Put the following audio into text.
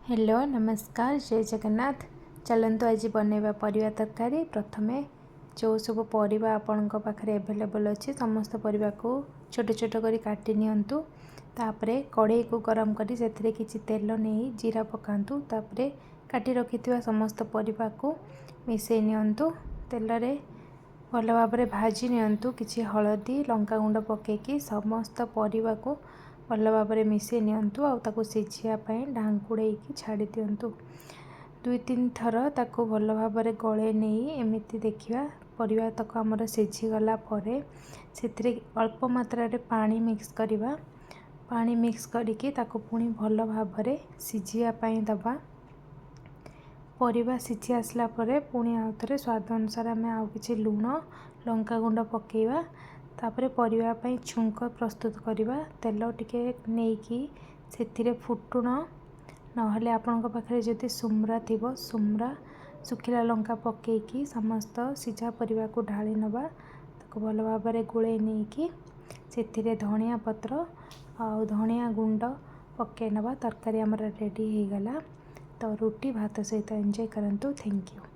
Hello नमस्कार जय जगन्नाथ। चलतु आज बनैबा परिवा तरकारी। प्रथमे जो सब परिवा आपणक पाखरे एभेलेबल अच्छी समस्त परिवा को छोट छोट करी काटी नियंतु। तापरे कढ़ई को गरम करी सेथिरे किछि तेल नहीं जीरा पकांतु। तापरे काटी रखिथिबा समस्त परिवा को मिसै नियंतु। तेल रे भल भाबरे भाजी नियंतु। किछि हळदी लंका गुंड पकेकी समस्त परिवा को भल भाबरे मिसै नियंतु। आउ ताको सिझिया पई ढांकुड़ेकी छाड़ी दियंतु। 2-3 थर ताको भल भाबरे गळे नहीं एमिति देखिया परिवा तक हमर सिझी गला परे सेथिरे अल्प मात्रा रे पानी मिक्स करिवा। पानी मिक्स करिके ताको पुणी भल भाबरे सिझिया पई दबा। परिवा सिझी आसला परे पुणी आउथरे स्वाद अनुसार आमे आउ किछि लूण लंका गुंड पकेइबा। तापरे परिवा पई छुंक प्रस्तुत करिबा। तेल टिके नेकी सेथिरे फुटुण नहले आपनक पाखरे जदि सुम्रा थिबो सुम्रा सुखिला लंका पकेकी समस्त सिझा परिवा को ढाली नबा। ताको भल भाबरे गुळे नेकी सेथिरे धनिया पत्र आउ धनिया गुंड पके नबा। तरकारी हमर रेडी हो गला। तो रोटी भात सहित एंजॉय करंतु। Thank you.